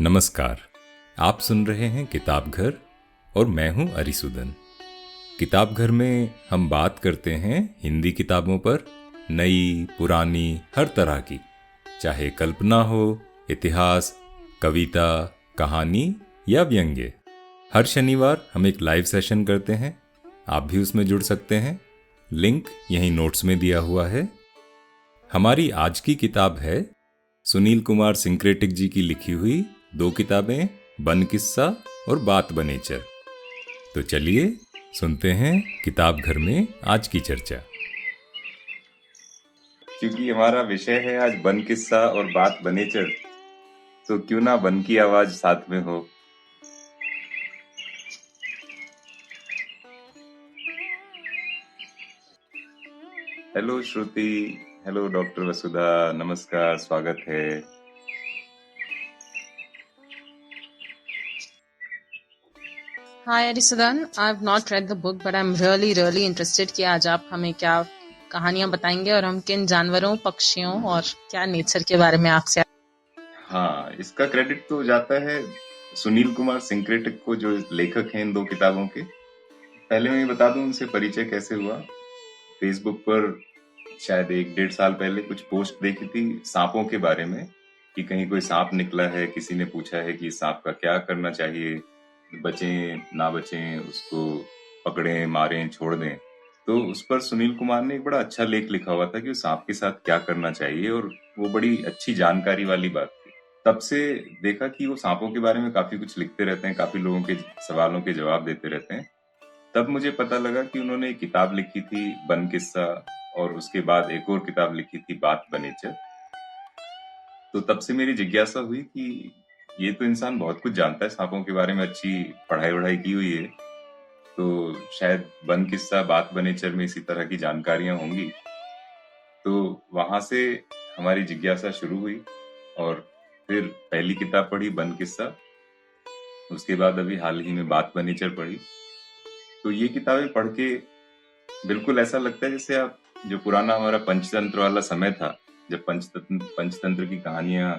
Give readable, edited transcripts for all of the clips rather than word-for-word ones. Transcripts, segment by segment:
नमस्कार। आप सुन रहे हैं किताब घर और मैं हूं अरिसुदन। किताब घर में हम बात करते हैं हिंदी किताबों पर, नई पुरानी हर तरह की, चाहे कल्पना हो, इतिहास, कविता, कहानी या व्यंग्य। हर शनिवार हम एक लाइव सेशन करते हैं, आप भी उसमें जुड़ सकते हैं। लिंक यहीं नोट्स में दिया हुआ है। हमारी आज की किताब है सुनील कुमार सिंक्रेटिक जी की लिखी हुई 2 किताबें, बन किस्सा और बात बनेचर। तो चलिए सुनते हैं किताब घर में आज की चर्चा। क्योंकि हमारा विषय है आज बन किस्सा और बात बनेचर, तो क्यों ना बन की आवाज साथ में हो। हेलो श्रुति, हेलो डॉक्टर वसुधा, नमस्कार, स्वागत है। Hi Arisudan, I've not read the book but I'm really interested कि आज आप हमें क्या कहानियां बताएंगे और हम किन जानवरों, पक्षियों और क्या नेचर के बारे में आपसे। हाँ, इसका क्रेडिट तो जाता है सुनील कुमार सिंक्रेटिक को, जो लेखक हैं इन 2 किताबों के। पहले मैं बता दूं उनसे परिचय कैसे हुआ। फेसबुक पर शायद 1-1.5 साल पहले कुछ पोस्ट देखी थी सांपों के बारे में, कि कहीं कोई सांप निकला है, किसी ने पूछा है कि सांप का क्या करना चाहिए, बचें ना बचें, उसको पकड़ें, मारें, छोड़ दें। तो उस पर सुनील कुमार ने एक बड़ा अच्छा लेख लिखा हुआ था कि उस सांप के साथ क्या करना चाहिए, और वो बड़ी अच्छी जानकारी वाली बात थी। तब से देखा कि वो सांपों के बारे में काफी कुछ लिखते रहते हैं, काफी लोगों के सवालों के जवाब देते रहते हैं। तब मुझे पता लगा कि उन्होंने एक किताब लिखी थी बन किस्सा, और उसके बाद एक और किताब लिखी थी बात बनेचर। तो तब से मेरी जिज्ञासा हुई कि ये तो इंसान बहुत कुछ जानता है, सांपों के बारे में अच्छी पढ़ाई वढ़ाई की हुई है, तो शायद बन किस्सा बात बनेचर में इसी तरह की जानकारियां होंगी। तो वहां से हमारी जिज्ञासा शुरू हुई और फिर पहली किताब पढ़ी बन किस्सा, उसके बाद अभी हाल ही में बात बनेचर पढ़ी। तो ये किताबें पढ़ के बिल्कुल ऐसा लगता है जैसे आप, जो पुराना हमारा पंचतंत्र वाला समय था, जब पंचतंत्र की कहानियां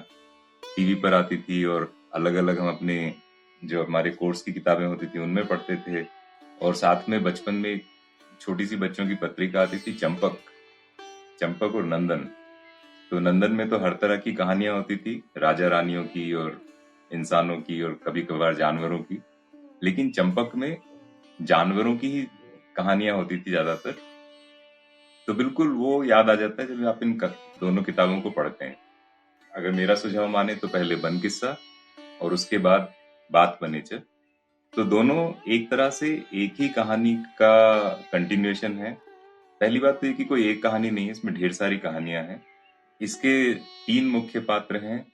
टीवी पर आती थी और अलग अलग हम अपने जो हमारे कोर्स की किताबें होती थी उनमें पढ़ते थे। और साथ में बचपन में छोटी सी बच्चों की पत्रिका आती थी चंपक, चंपक और नंदन। तो नंदन में तो हर तरह की कहानियां होती थी, राजा रानियों की और इंसानों की और कभी कभार जानवरों की। लेकिन चंपक में जानवरों की ही कहानियां होती थी ज्यादातर। तो बिल्कुल वो याद आ जाता है जब आप इन दोनों किताबों को पढ़ते हैं। अगर मेरा सुझाव माने तो पहले बन किस्सा और उसके बाद बात बनेचर। तो दोनों एक तरह से एक ही कहानी का कंटिन्यूएशन है। पहली बात तो ये कि कोई एक कहानी नहीं है, इसमें ढेर सारी कहानियां हैं। इसके 3 मुख्य पात्र हैं।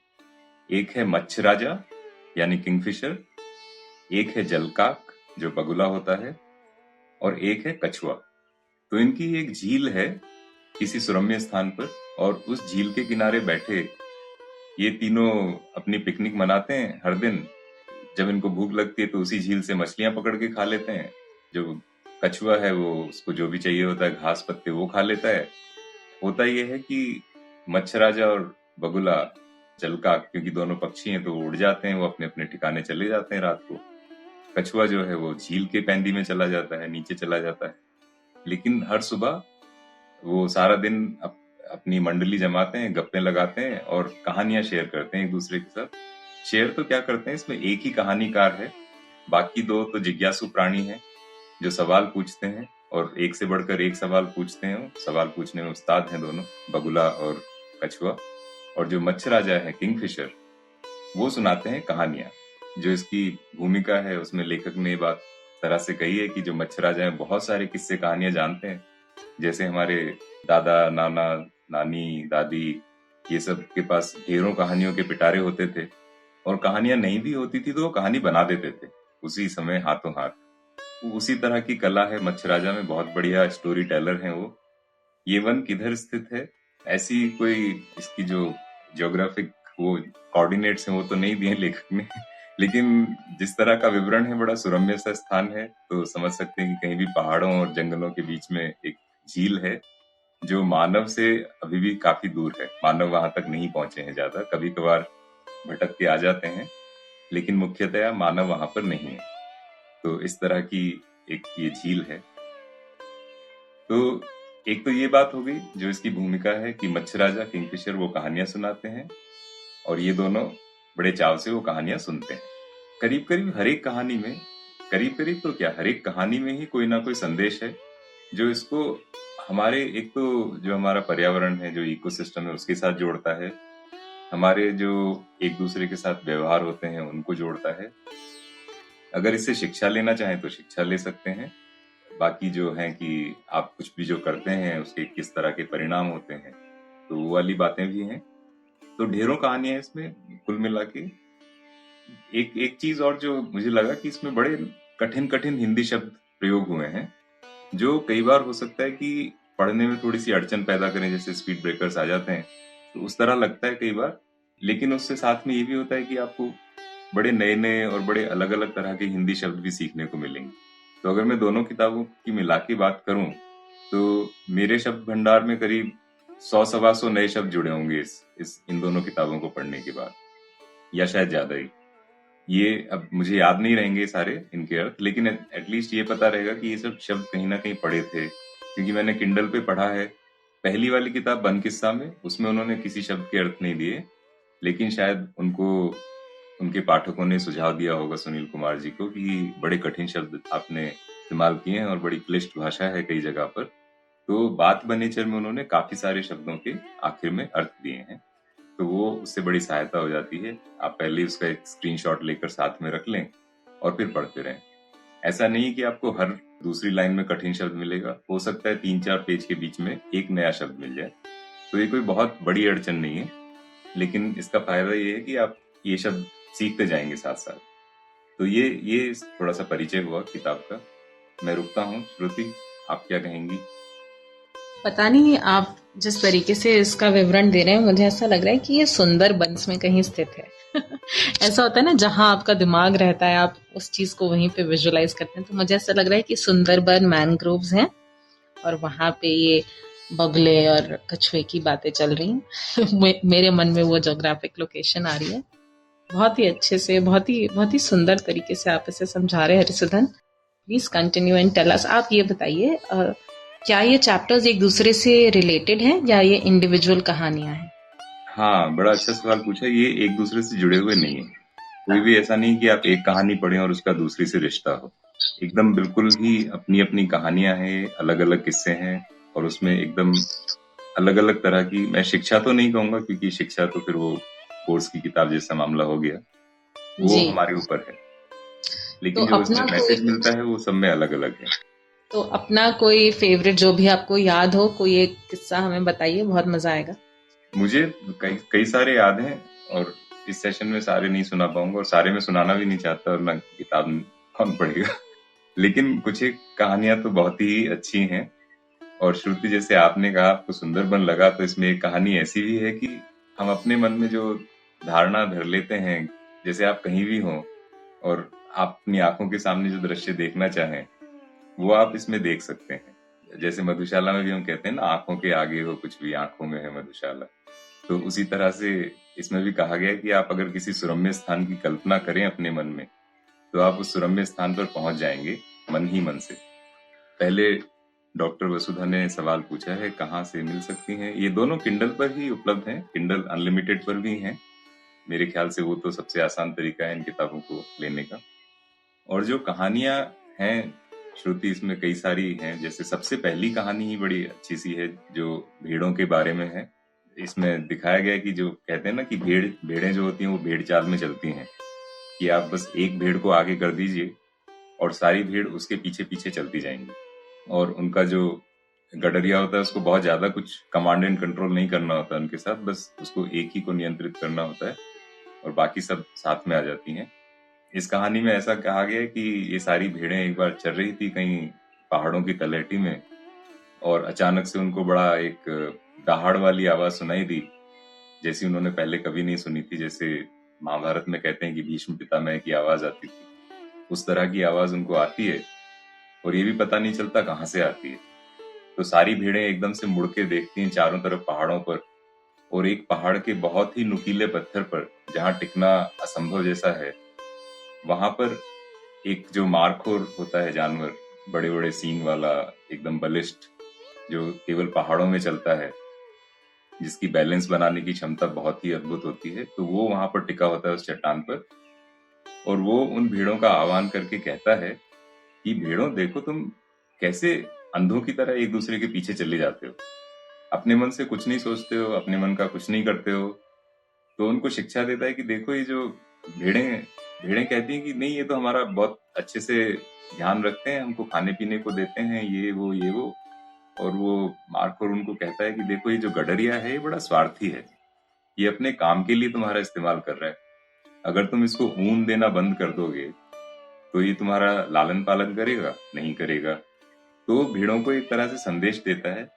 एक है मच्छ राजा यानी किंगफिशर, एक है जलकाक जो बगुला होता है, और एक है कछुआ। तो इनकी एक झील है किसी सुरम्य स्थान पर, और उस झील के किनारे बैठे ये तीनों अपनी पिकनिक मनाते हैं हर दिन। जब इनको भूख लगती है तो उसी झील से मछलियां पकड़ के खा लेते हैं। जो कछुआ है वो, उसको जो भी चाहिए होता है घास पत्ते, वो खा लेता है। होता ये है कि मच्छ राजा और बगुला, जलका, क्योंकि दोनों पक्षी हैं तो वो उड़ जाते हैं, वो अपने अपने ठिकाने चले जाते हैं रात को। कछुआ जो है वो झील के पैंदी में चला जाता है, नीचे चला जाता है। लेकिन हर सुबह वो सारा दिन अपनी मंडली जमाते हैं, गप्पे लगाते हैं और कहानियां शेयर करते हैं एक दूसरे के साथ। शेयर तो क्या करते हैं, इसमें एक ही कहानीकार है, बाकी 2 तो जिज्ञासु प्राणी हैं जो सवाल पूछते हैं, और एक से बढ़कर एक सवाल पूछते हैं। सवाल पूछने में उस्ताद हैं दोनों, बगुला और कछुआ। और जो मच्छ राजा है किंगफिशर, वो सुनाते हैं कहानियां। जो इसकी भूमिका है उसमें लेखक ने बात तरह से कही है कि जो मच्छ राजा है बहुत सारे किस्से कहानियां जानते हैं। जैसे हमारे दादा, नाना, नानी, दादी, ये सब के पास ढेरों कहानियों के पिटारे होते थे, और कहानियां नहीं भी होती थी तो वो कहानी बना देते थे उसी समय हाथों हाथ। उसी तरह की कला है मच्छ राजा में, बहुत बढ़िया स्टोरी टेलर हैं वो। ये वन किधर स्थित है, ऐसी कोई इसकी जो ज्योग्राफिक वो कोऑर्डिनेट्स हैं वो तो नहीं दिए लेखक ने लेकिन जिस तरह का विवरण है, बड़ा सुरम्य सा स्थान है, तो समझ सकते हैं कि कहीं भी पहाड़ों और जंगलों के बीच में एक झील है जो मानव से अभी भी काफी दूर है। मानव वहां तक नहीं पहुंचे हैं ज्यादा, कभी कभार भटक के आ जाते हैं। लेकिन मुख्यतया मानव वहां पर नहीं है। तो इस तरह की एक ये झील है। तो एक तो ये बात हो गई जो इसकी भूमिका है कि मच्छ राजा किंगफिशर वो कहानियां सुनाते हैं और ये दोनों बड़े चाव से वो कहानियां सुनते हैं। करीब करीब हर एक कहानी में, करीब करीब तो क्या, हर एक कहानी में ही कोई ना कोई संदेश है जो इसको हमारे, एक तो जो हमारा पर्यावरण है, जो इकोसिस्टम है, उसके साथ जोड़ता है, हमारे जो एक दूसरे के साथ व्यवहार होते हैं उनको जोड़ता है। अगर इससे शिक्षा लेना चाहें तो शिक्षा ले सकते हैं। बाकी जो है कि आप कुछ भी जो करते हैं उसके किस तरह के परिणाम होते हैं, तो वो वाली बातें भी हैं। तो ढेरों कहानियां इसमें कुल मिला के। एक एक चीज और जो मुझे लगा कि इसमें बड़े कठिन कठिन हिंदी शब्द प्रयोग हुए हैं, जो कई बार हो सकता है कि पढ़ने में थोड़ी सी अड़चन पैदा करें, जैसे स्पीड ब्रेकर्स आ जाते हैं, तो उस तरह लगता है कई बार। लेकिन उससे साथ में ये भी होता है कि आपको बड़े नए नए और बड़े अलग अलग तरह के हिंदी शब्द भी सीखने को मिलेंगे। तो अगर मैं दोनों किताबों की मिला के बात करूं तो मेरे शब्द भंडार में करीब 100-125 नए शब्द जुड़े होंगे इस इन दोनों किताबों को पढ़ने के बाद, या शायद ज्यादा ही। ये अब मुझे याद नहीं रहेंगे सारे इनके अर्थ, लेकिन एटलीस्ट ये पता रहेगा कि ये सब शब्द कहीं ना कहीं पढ़े थे, क्योंकि मैंने किंडल पे पढ़ा है। पहली वाली किताब बन किस्सा में, उसमें उन्होंने किसी शब्द के अर्थ नहीं दिए, लेकिन शायद उनको उनके पाठकों ने सुझाव दिया होगा सुनील कुमार जी को कि बड़े कठिन शब्द आपने इस्तेमाल किए हैं और बड़ी क्लिष्ट भाषा है कई जगह पर। तो बात ब नेचर में उन्होंने काफी सारे शब्दों के आखिर में अर्थ दिए हैं, तो वो उससे बड़ी सहायता हो जाती है। आप पहले उसका एक स्क्रीनशॉट लेकर साथ में रख लें और फिर पढ़ते रहें। ऐसा नहीं कि आपको हर दूसरी लाइन में कठिन शब्द मिलेगा, हो सकता है 3-4 पेज के बीच में एक नया शब्द मिल जाए, तो ये कोई बहुत बड़ी अड़चन नहीं है। लेकिन इसका फायदा ये है कि आप ये शब्द सीखते जाएंगे साथ साथ। तो ये थोड़ा सा परिचय हुआ किताब का। मैं रुकता हूँ। श्रुति, आप क्या कहेंगी? पता नहीं, आप जिस तरीके से इसका विवरण दे रहे हैं मुझे ऐसा लग रहा है कि ये सुंदरबंस में कहीं स्थित है। ऐसा होता है ना, जहां आपका दिमाग रहता है आप उस चीज को वहीं पे विजुलाइज करते हैं। तो मुझे ऐसा लग रहा है कि सुंदरबन मैनग्रोव्स हैं और वहां पे ये बगले और कछुए की बातें चल रही हैं। मेरे मन में वो जोग्राफिक लोकेशन आ रही है। बहुत ही अच्छे से, बहुत ही सुंदर तरीके से आप इसे समझा रहे हैं Harisudhan. Please continue and tell us. आप ये बताइए, क्या ये चैप्टर्स एक दूसरे से रिलेटेड हैं या ये इंडिविजुअल कहानियां हैं? हाँ, बड़ा अच्छा सवाल पूछा। ये एक दूसरे से जुड़े हुए नहीं है। कोई भी ऐसा नहीं कि आप एक कहानी पढ़ें और उसका दूसरी से रिश्ता हो। एकदम बिल्कुल ही अपनी अपनी कहानियां हैं, अलग अलग किस्से हैं, और उसमें एकदम अलग अलग तरह की, मैं शिक्षा तो नहीं कहूंगा क्योंकि शिक्षा तो फिर वो कोर्स की किताब जैसा मामला हो गया, वो जी। हमारे ऊपर है। लेकिन तो जो अपना इसमें कोई मैसेज मिलता है वो सब में अलग अलग है। तो अपना कोई फेवरेट जो भी आपको याद हो, कोई एक किस्सा हमें बताइए, बहुत मजा आएगा। मुझे कई कई सारे याद हैं और इस सेशन में सारे नहीं सुना पाऊंगा, और सारे में सुनाना भी नहीं चाहता, और ना किताब कौन पढ़ेगा। लेकिन कुछ एक कहानियां तो बहुत ही अच्छी हैं। और श्रुति, जैसे आपने कहा आपको सुंदरबन लगा, तो इसमें एक कहानी ऐसी भी है कि हम अपने मन में जो धारणा धर लेते हैं, जैसे आप कहीं भी हो और आप अपनी आंखों के सामने जो दृश्य देखना चाहें वो आप इसमें देख सकते हैं। जैसे मधुशाला में भी हम कहते हैं ना, आंखों के आगे हो कुछ भी, आंखों में है मधुशाला। तो उसी तरह से इसमें भी कहा गया है कि आप अगर किसी सुरम्य स्थान की कल्पना करें अपने मन में, तो आप उस सुरम्य स्थान पर पहुंच जाएंगे मन ही मन से। पहले डॉक्टर वसुधा ने सवाल पूछा है कहाँ से मिल सकती हैं। ये दोनों किंडल पर ही उपलब्ध हैं, किंडल अनलिमिटेड पर भी हैं। मेरे ख्याल से वो तो सबसे आसान तरीका है इन किताबों को लेने का। और जो कहानियां हैं श्रुति, इसमें कई सारी हैं। जैसे सबसे पहली कहानी ही बड़ी अच्छी सी है जो भेड़ों के बारे में है। इसमें दिखाया गया है कि जो कहते हैं ना कि भेड़ें जो होती हैं वो भेड़ चाल में चलती हैं, कि आप बस एक भेड़ को आगे कर दीजिए और सारी भेड़ उसके पीछे पीछे चलती जाएंगी। और उनका जो गडरिया होता है उसको बहुत ज्यादा कुछ कमांड एंड कंट्रोल नहीं करना होता उनके साथ, बस उसको एक ही को नियंत्रित करना होता है और बाकी सब साथ में आ जाती हैं। इस कहानी में ऐसा कहा गया है कि ये सारी भेड़ें एक बार चल रही थी कहीं पहाड़ों की तलहटी में, और अचानक से उनको बड़ा एक दहाड़ वाली आवाज सुनाई दी, जैसी उन्होंने पहले कभी नहीं सुनी थी। जैसे महाभारत में कहते हैं कि भीष्म पितामह की आवाज आती थी, उस तरह की आवाज उनको आती है और ये भी पता नहीं चलता कहाँ से आती है। तो सारी भेड़ें एकदम से मुड़ के देखती हैं चारों तरफ पहाड़ों पर, और एक पहाड़ के बहुत ही नुकीले पत्थर पर, जहाँ टिकना असंभव जैसा है, वहां पर एक जो मारखोर होता है जानवर, बड़े बड़े सींग वाला, एकदम बलिष्ठ, जो केवल पहाड़ों में चलता है, जिसकी बैलेंस बनाने की क्षमता बहुत ही अद्भुत होती है, तो वो वहां पर टिका होता है उस चट्टान पर। और वो उन भेड़ों का आह्वान करके कहता है कि भेड़ों देखो, तुम कैसे अंधों की तरह एक दूसरे के पीछे चले जाते हो, अपने मन से कुछ नहीं सोचते हो, अपने मन का कुछ नहीं करते हो। तो उनको शिक्षा देता है कि देखो, ये जो भेड़ें भेड़ें कहती हैं कि नहीं, ये तो हमारा बहुत अच्छे से ध्यान रखते हैं, हमको खाने पीने को देते हैं, ये वो। और वो मार्कोर उनको कहता है कि देखो, ये जो गडरिया है ये बड़ा स्वार्थी है, ये अपने काम के लिए तुम्हारा इस्तेमाल कर रहा है। अगर तुम इसको ऊन देना बंद कर दोगे तो ये तुम्हारा लालन पालन करेगा? नहीं करेगा। तो भेड़ों को एक तरह से संदेश देता है,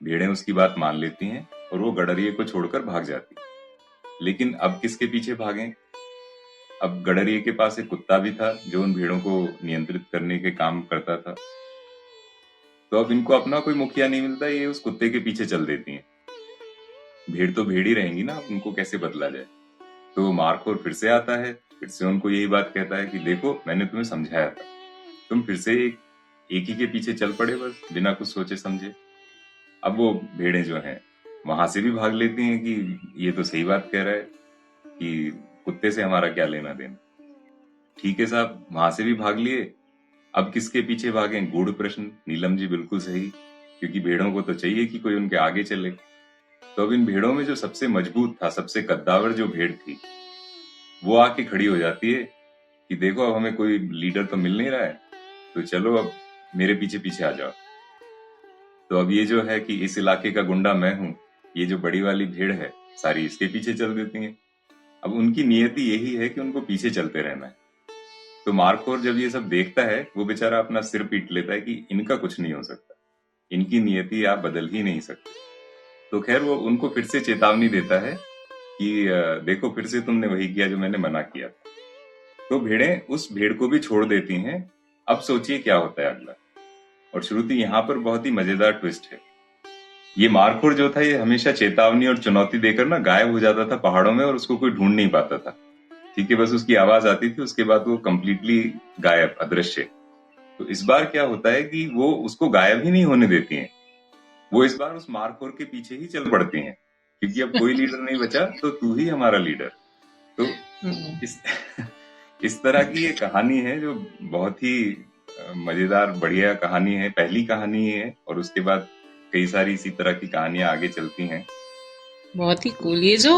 भेड़ें उसकी बात मान लेती हैं और वो गडरिये को छोड़कर भाग जाती। लेकिन अब किसके पीछे भागें? अब गडरिये के पास एक कुत्ता भी था जो उन भेड़ों को नियंत्रित करने के काम करता था। तो अब इनको अपना कोई मुखिया नहीं मिलता, ये उस कुत्ते के पीछे चल देती हैं। भेड़ तो भेड़ ही रहेंगी ना, उनको कैसे बदला जाए। तो मार्कोर फिर से आता है, फिर से उनको यही बात कहता है कि देखो, मैंने तुम्हें समझाया था, तुम फिर से एक ही के पीछे चल पड़े बस, बिना कुछ सोचे समझे। अब वो भेड़ें जो हैं वहां से भी भाग लेती हैं कि ये तो सही बात कह रहा है कि कुत्ते से हमारा क्या लेना देना। ठीक है साहब, वहां से भी भाग लिए। अब किसके पीछे भागें? गूढ़ प्रश्न। नीलम जी बिल्कुल सही, क्योंकि भेड़ों को तो चाहिए कि कोई उनके आगे चले। तो अब इन भेड़ों में जो सबसे मजबूत था, सबसे कद्दावर जो भेड़ थी, वो आके खड़ी हो जाती है कि देखो, अब हमें कोई लीडर तो मिल नहीं रहा है, तो चलो अब मेरे पीछे पीछे आ जाओ। तो अब ये जो है कि इस इलाके का गुंडा मैं हूं, ये जो बड़ी वाली भेड़ है सारी इसके पीछे चल देती हैं। अब उनकी नियति यही है कि उनको पीछे चलते रहना है। तो मार्कोर जब ये सब देखता है, वो बेचारा अपना सिर पीट लेता है कि इनका कुछ नहीं हो सकता, इनकी नियति आप बदल ही नहीं सकते। तो खैर वो उनको फिर से चेतावनी देता है कि देखो, फिर से तुमने वही किया जो मैंने मना किया था। तो भेड़ें उस भेड़ को भी छोड़ देती हैं। अब सोचिए क्या होता है अगला। और श्रुति, यहाँ पर बहुत ही मजेदार ट्विस्ट है। ये मार्कोर जो था, ये हमेशा चेतावनी और चुनौती देकर ना गायब हो जाता था पहाड़ों में, और उसको कोई ढूंढ नहीं पाता था। ठीक है, बस उसकी आवाज आती थी, उसके बाद वो कंप्लीटली गायब, अदृश्य। तो इस बार क्या होता है कि वो उसको गायब ही नहीं होने देती हैं, वो इस बार उस मार्कोर के पीछे ही चल पड़ती हैं, क्योंकि अब कोई लीडर नहीं बचा, तो तू ही हमारा लीडर। तो इस इस तरह की ये कहानी है जो बहुत ही मजेदार, बढ़िया कहानी है। पहली कहानी है और उसके बाद कई सारी इसी तरह की कहानियां आगे चलती हैं। बहुत ही कूल। ये जो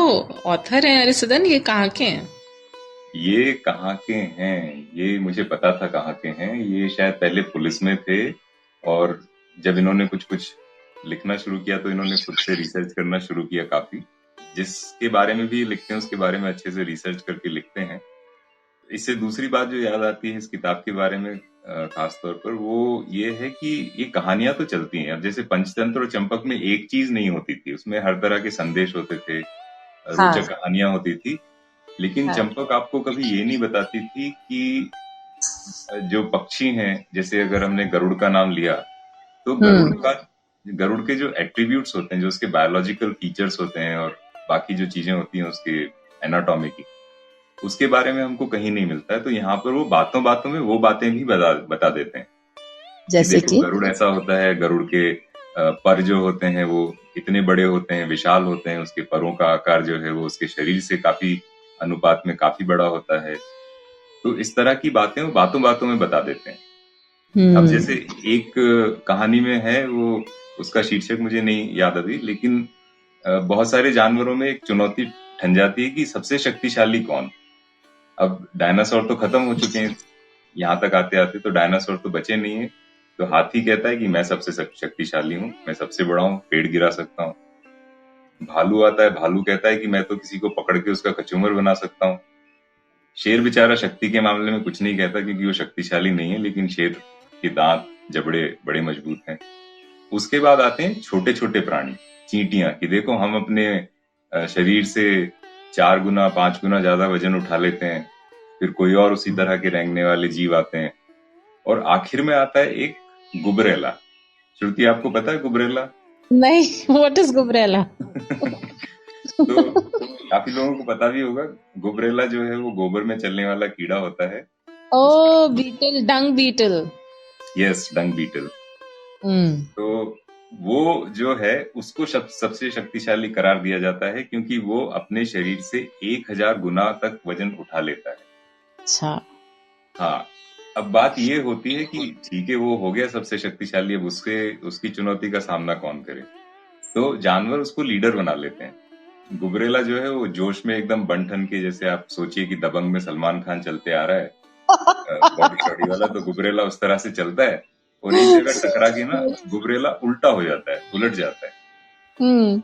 ऑथर है अरिसदन, ये कहाँ के हैं? ये कहाँ के हैं ये मुझे पता था कहाँ के हैं। ये शायद पहले पुलिस में थे, और जब इन्होंने कुछ कुछ लिखना शुरू किया तो इन्होंने खुद से रिसर्च करना शुरू किया काफी। जिसके बारे में भी लिखते हैं उसके बारे में अच्छे से रिसर्च करके लिखते हैं। इससे दूसरी बात जो याद आती है इस किताब के बारे में खास तौर पर, वो ये है कि ये कहानियां तो चलती हैं। अब जैसे पंचतंत्र और चंपक में एक चीज नहीं होती थी, उसमें हर तरह के संदेश होते थे, हाँ, रोचक कहानियां होती थी। लेकिन हाँ, चंपक आपको कभी ये नहीं बताती थी कि जो पक्षी हैं, जैसे अगर हमने गरुड़ का नाम लिया, तो गरुड़ के जो एट्रीब्यूट्स होते हैं, जो उसके बायोलॉजिकल फीचर्स होते हैं और बाकी जो चीजें होती हैं उसके एनाटॉमी की, उसके बारे में हमको कहीं नहीं मिलता है। तो यहाँ पर वो बातों बातों में वो बातें भी बता देते हैं कि जैसे देखो, कि गरुड़ ऐसा होता है, गरुड़ के पर जो होते हैं वो इतने बड़े होते हैं, विशाल होते हैं, उसके परों का आकार जो है वो उसके शरीर से काफी अनुपात में काफी बड़ा होता है। तो इस तरह की बातें वो बातों बातों में बता देते हैं। अब जैसे एक कहानी में है, वो उसका शीर्षक मुझे नहीं याद अभी, लेकिन बहुत सारे जानवरों में एक चुनौती ठन जाती है कि सबसे शक्तिशाली कौन। अब डायनासोर तो खत्म हो चुके हैं, यहाँ तक आते आते तो डायनासोर तो बचे नहीं है। तो हाथी कहता है कि मैं सबसे शक्तिशाली हूँ, मैं सबसे बड़ा हूँ, पेड़ गिरा सकता हूँ। भालू आता है, भालू कहता है कि मैं तो किसी को पकड़ के उसका कचूमर बना सकता हूँ। शेर बेचारा शक्ति के मामले में कुछ नहीं कहता क्योंकि वो शक्तिशाली नहीं है, लेकिन शेर के दांत जबड़े बड़े मजबूत हैं। उसके बाद आते हैं छोटे छोटे प्राणी, चींटियां, कि देखो हम अपने शरीर से 4 गुना 5 गुना ज्यादा वजन उठा लेते हैं। फिर कोई और उसी तरह के रेंगने वाले जीव आते हैं, और आखिर में आता है एक गुबरेला। श्रुति, आपको पता है गुबरेला? नहीं, व्हाट इज गुबरेला? तो काफी लोगों को पता भी होगा, गुबरेला जो है वो गोबर में चलने वाला कीड़ा होता है। ओ, उसका beetle, dung beetle. Yes, dung beetle. हम्म। तो वो जो है उसको सबसे शक्तिशाली करार दिया जाता है, क्योंकि वो अपने शरीर से 1000 गुना तक वजन उठा लेता है। अच्छा। हाँ। अब बात ये होती है कि ठीक है, वो हो गया सबसे शक्तिशाली, अब उससे उसकी चुनौती का सामना कौन करे। तो जानवर उसको लीडर बना लेते हैं। गुबरेला जो है वो जोश में एकदम बन ठन के, जैसे आप सोचिए कि दबंग में सलमान खान चलते आ रहा है, बॉडी शॉडी वाला, तो गुबरेला उस तरह से चलता है। और एक जगह टकरा के ना गुबरेला उल्टा हो जाता है, उलट जाता है। हम्म।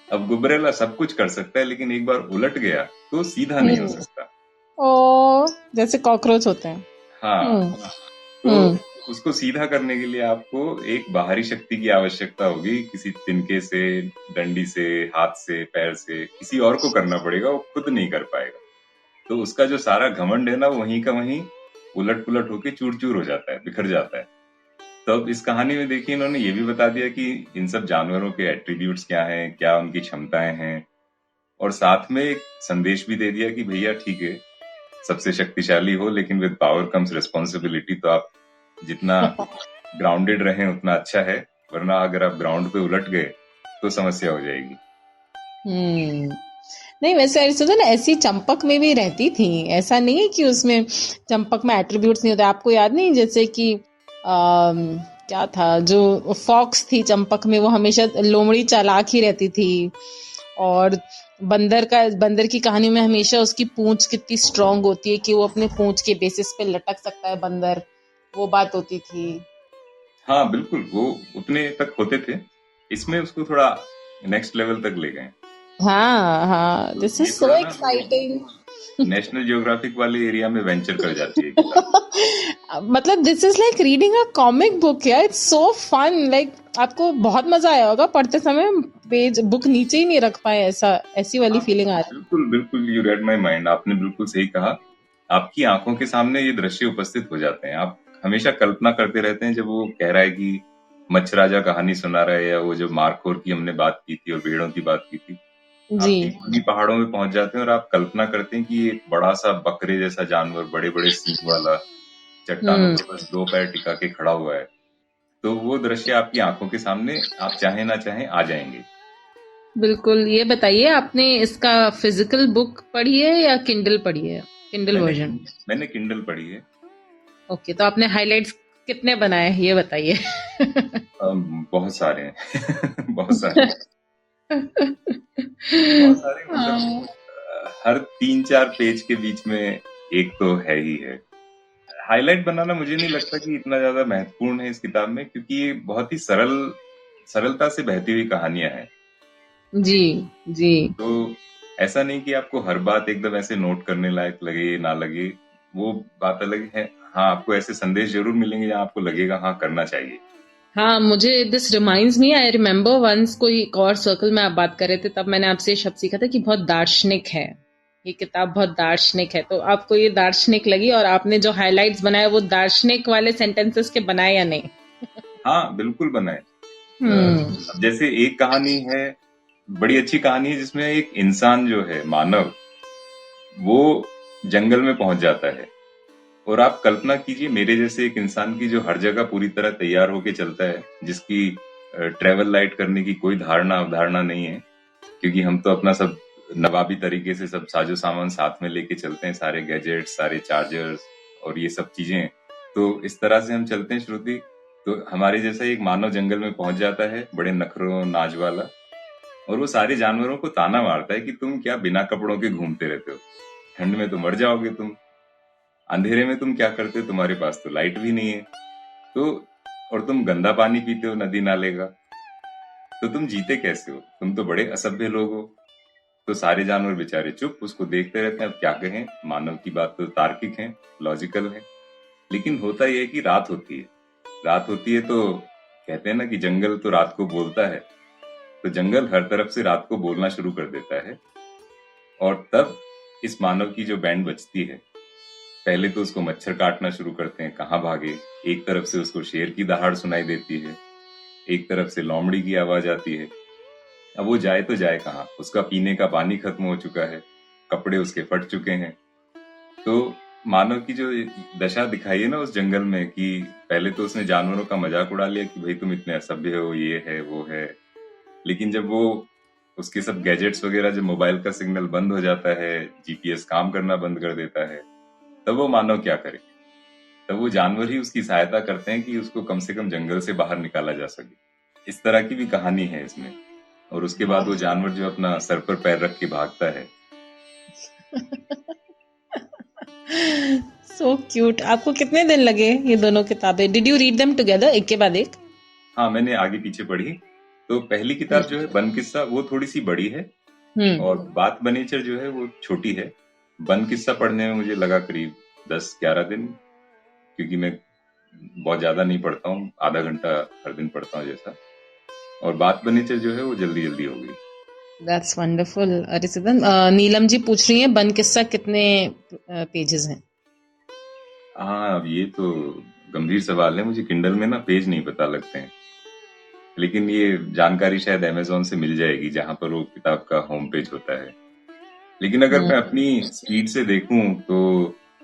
अब गुबरेला सब कुछ कर सकता है, लेकिन एक बार उलट गया तो सीधा नहीं हो हम्म। सकता। ओ, जैसे कॉकरोच होते हैं। हाँ। हम्म। तो हम्म। उसको सीधा करने के लिए आपको एक बाहरी शक्ति की आवश्यकता होगी, किसी तिनके से, डंडी से, हाथ से, पैर से, किसी और को करना पड़ेगा, वो खुद नहीं कर पाएगा। तो उसका जो सारा घमंड है ना, वहीं का वहीं उलट पुलट होके चूर चूर हो जाता है, बिखर जाता है। तो अब इस कहानी में देखिए, इन्होंने ये भी बता दिया कि इन सब जानवरों के एट्रीब्यूट्स क्या हैं, क्या उनकी क्षमताएं हैं, और साथ में एक संदेश भी दे दिया कि भैया ठीक है, सबसे शक्तिशाली हो, लेकिन विद पावर कम्स रिस्पॉन्सिबिलिटी। तो आप जितना ग्राउंडेड रहें उतना अच्छा है, वरना अगर आप ग्राउंड पे उलट गए तो समस्या हो जाएगी। हम्म। नहीं, वैसे अरिस्टोटल ऐसी चंपक में भी रहती थी। ऐसा नहीं है कि उसमें चंपक में एट्रीब्यूट्स नहीं होते। आपको याद नहीं, जैसे कि क्या था जो फॉक्स थी चंपक में, वो हमेशा लोमड़ी चालाक ही रहती थी। और बंदर की कहानी में हमेशा उसकी पूंछ कितनी स्ट्रांग होती है कि वो अपने पूंछ के बेसिस पे लटक सकता है बंदर, वो बात होती थी। हाँ बिल्कुल, वो उतने तक होते थे। इसमें उसको थोड़ा नेक्स्ट लेवल तक ले गए। हाँ हाँ, तो दिस इज ये सो थोड़ा ना वो एक्साइटिंग। नेशनल जियोग्राफिक वाले एरिया में वेंचर कर जाती है किताब। मतलब this is like reading a comic book यार, इट्स सो फन। लाइक आपको बहुत मजा आया होगा पढ़ते समय, पेज बुक नीचे ही नहीं रख पाए, ऐसा ऐसी वाली हाँ फीलिंग आ रही। बिल्कुल बिल्कुल, यू रेड माई माइंड, आपने बिल्कुल सही कहा। आपकी आंखों के सामने ये दृश्य उपस्थित हो जाते हैं। आप हमेशा कल्पना करते रहते हैं, जब वो कह रहा है कि मच्छ राजा कहानी सुना रहा है, या वो जो मारखोर की हमने बात की थी और भेड़ों की बात की थी, जी। आप उन्हीं पहाड़ों में पहुंच जाते हैं और आप कल्पना करते हैं कि एक बड़ा सा बकरे जैसा जानवर, बड़े बड़े सींग वाला, चट्टानों हम्म। पर बस दो पैर टिका के खड़ा हुआ है। तो वो दृश्य आपकी आंखों के सामने, आप चाहे ना चाहे, आ जाएंगे। बिल्कुल। ये बताइए, आपने इसका फिजिकल बुक पढ़ी है या किंडल पढ़ी है? किंडल मैंने वर्जन। मैंने किंडल पढ़ी है। ओके, तो आपने हाइलाइट्स कितने बनाए हैं ये बताइए। बहुत सारे हैं बहुत सारे, बहुत सारे, मतलब हाँ। हर 3-4 पेज के बीच में एक तो है ही है। हाईलाइट बनाना मुझे नहीं लगता कि इतना ज्यादा महत्वपूर्ण है इस किताब में, क्योंकि ये बहुत ही सरलता से बहती हुई कहानियां हैं। जी। जी। तो ऐसा नहीं कि आपको हर बात एकदम ऐसे नोट करने लायक लगे ना लगे, वो बात अलग है। हाँ, आपको ऐसे संदेश जरूर मिलेंगे जहाँ आपको लगेगा हाँ करना चाहिए। हाँ, मुझे this reminds me, I remember once कोई एक और सर्कल में आप बात कर रहे थे, तब मैंने आपसे ये शब्द सीखा था कि बहुत दार्शनिक है ये किताब, बहुत दार्शनिक है। तो आपको ये दार्शनिक लगी, और आपने जो हाइलाइट्स बनाए वो दार्शनिक वाले सेंटेंसेस के बनाए या नहीं? हाँ बिल्कुल बनाए। हम्म। अब जैसे एक कहानी है, बड़ी अच्छी कहानी है, जिसमें एक इंसान जो है, मानव, वो जंगल में पहुंच जाता है। और आप कल्पना कीजिए, मेरे जैसे एक इंसान की, जो हर जगह पूरी तरह तैयार होके चलता है, जिसकी ट्रेवल लाइट करने की कोई धारणा अवधारणा नहीं है, क्योंकि हम तो अपना सब नवाबी तरीके से सब साजो सामान साथ में लेके चलते हैं, सारे गैजेट्स, सारे चार्जर्स और ये सब चीजें। तो इस तरह से हम चलते हैं, श्रुति। तो हमारे जैसा एक मानव जंगल में पहुंच जाता है, बड़े नखरों नाज वाला, और वो सारे जानवरों को ताना मारता है कि तुम क्या बिना कपड़ों के घूमते रहते हो, ठंड में तो मर जाओगे तुम, अंधेरे में तुम क्या करते हो, तुम्हारे पास तो लाइट भी नहीं है, तो और तुम गंदा पानी पीते हो नदी नाले का, तो तुम जीते कैसे हो, तुम तो बड़े असभ्य लोग हो। तो सारे जानवर बेचारे चुप उसको देखते रहते हैं। अब क्या कहें, मानव की बात तो तार्किक है, लॉजिकल है। लेकिन होता यह है कि रात होती है, रात होती है तो कहते हैं ना कि जंगल तो रात को बोलता है। तो जंगल हर तरफ से रात को बोलना शुरू कर देता है। और तब इस मानव की जो बैंड बजती है, पहले तो उसको मच्छर काटना शुरू करते हैं, कहाँ भागे। एक तरफ से उसको शेर की दहाड़ सुनाई देती है, एक तरफ से लोमड़ी की आवाज आती है, अब वो जाए तो जाए कहाँ, उसका पीने का पानी खत्म हो चुका है, कपड़े उसके फट चुके हैं। तो मानव की जो दशा दिखाई है ना उस जंगल में, कि पहले तो उसने जानवरों का मजाक उड़ा लिया कि भाई तुम इतने असभ्य हो, ये है वो है, लेकिन जब वो उसके सब गैजेट्स वगैरह, जब मोबाइल का सिग्नल बंद हो जाता है, जीपीएस काम करना बंद कर देता है, तब वो मानव क्या करे? तब वो जानवर ही उसकी सहायता करते हैं कि उसको कम से कम जंगल से बाहर निकाला जा सके। इस तरह की भी कहानी है इसमें। और उसके बाद वो जानवर जो अपना सर पर पैर रख के भागता है। So cute. आपको कितने दिन लगे ये दोनों किताबें? Did you read them together, एक के बाद एक? हाँ, मैंने आगे पीछे पढ़ी। तो पहली किताब जो है बन किस्सा, वो थोड़ी सी बड़ी है, और बात बनेचर जो है वो छोटी है। बन किस्सा पढ़ने में मुझे लगा करीब 10-11 दिन, क्योंकि मैं बहुत ज्यादा नहीं पढ़ता हूँ, आधा घंटा हर दिन पढ़ता हूँ जैसा। और बात बनेचर जो है वो जल्दी जल्दी हो गई। That's wonderful. अरिसदन, नीलम जी पूछ रही हैं बन किस्सा कितने पेजेस हैं? हाँ, अब ये तो गंभीर सवाल है। मुझे किंडल में ना पेज नहीं पता लगते हैं, लेकिन ये जानकारी शायद अमेज़न से मिल जाएगी, जहां पर वो किताब का होम पेज होता है। लेकिन अगर मैं अपनी स्पीड से देखूं तो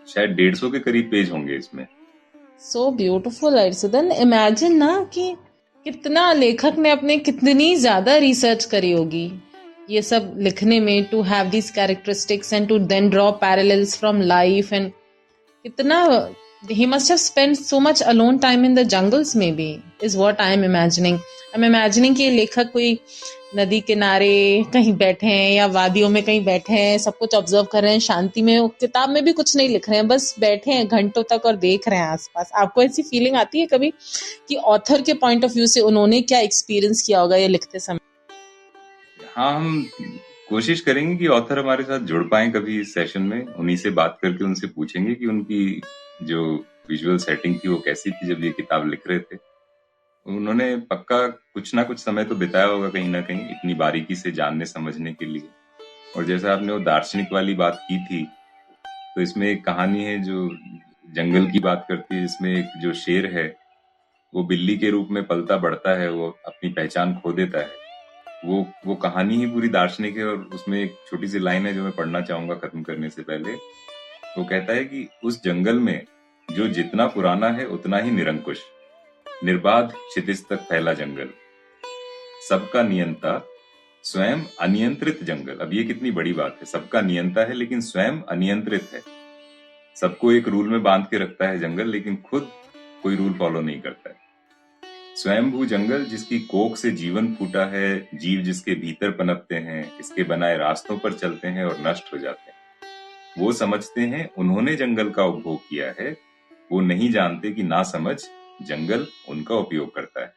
शायद 150 के करीब पेज होंगे इसमें। So beautiful अरिसदन। इमेजिन ना कि कितना लेखक ने अपने कितनी ज्यादा रिसर्च करी होगी ये सब लिखने में, to have this characteristics and to then draw parallels from life, and कितना he must have spent so much alone time in the jungles maybe, is what I am imagining. I'm imagining कि ये लेखक कोई नदी किनारे कहीं बैठे हैं या वादियों में कहीं बैठे हैं, सब कुछ ऑब्जर्व कर रहे हैं शांति में, वो किताब में भी कुछ नहीं लिख रहे हैं, बस बैठे हैं घंटों तक और देख रहे हैं आसपास। आपको ऐसी फीलिंग आती है कभी कि ऑथर के पॉइंट ऑफ व्यू से उन्होंने क्या एक्सपीरियंस किया होगा ये लिखते समय? हाँ, हम कोशिश करेंगे कि ऑथर हमारे साथ जुड़ पाए कभी इस सेशन में, उन्हीं से बात करके उनसे पूछेंगे कि उनकी जो विजुअल सेटिंग थी वो कैसी थी जब ये किताब लिख रहे थे। उन्होंने पक्का कुछ ना कुछ समय तो बिताया होगा कहीं ना कहीं, इतनी बारीकी से जानने समझने के लिए। और जैसे आपने वो दार्शनिक वाली बात की थी, तो इसमें एक कहानी है जो जंगल की बात करती है, जिसमें एक जो शेर है वो बिल्ली के रूप में पलता बढ़ता है, वो अपनी पहचान खो देता है। वो कहानी ही पूरी दार्शनिक है। और उसमें एक छोटी सी लाइन है जो मैं पढ़ना चाहूंगा खत्म करने से पहले। वो कहता है कि उस जंगल में जो जितना पुराना है उतना ही निरंकुश, निर्बाध क्षितिज तक फैला जंगल, सबका नियंता स्वयं अनियंत्रित जंगल। अब ये कितनी बड़ी बात है, सबका नियंता है लेकिन स्वयं अनियंत्रित है। सबको एक रूल में बांध के रखता है जंगल, लेकिन खुद कोई रूल फॉलो नहीं करता है। स्वयंभू जंगल जिसकी कोख से जीवन फूटा है, जीव जिसके भीतर पनपते हैं, इसके बनाए रास्तों पर चलते हैं और नष्ट हो जाते हैं। वो समझते हैं उन्होंने जंगल का उपभोग किया है, वो नहीं जानते कि ना समझ जंगल उनका उपयोग करता है।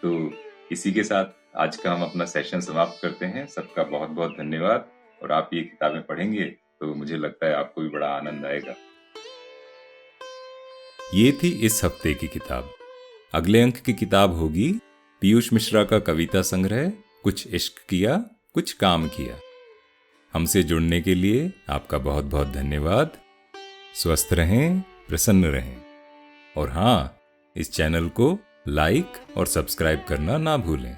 तो इसी के साथ आज का हम अपना सेशन समाप्त करते हैं। सबका बहुत बहुत धन्यवाद। और आप ये किताबें पढ़ेंगे तो मुझे लगता है आपको भी बड़ा आनंद आएगा। ये थी इस हफ्ते की किताब। अगले अंक की किताब होगी पीयूष मिश्रा का कविता संग्रह कुछ इश्क किया कुछ काम किया। हमसे जुड़ने के लिए आपका बहुत बहुत धन्यवाद। स्वस्थ रहें, प्रसन्न रहें, और हाँ, इस चैनल को लाइक और सब्सक्राइब करना ना भूलें।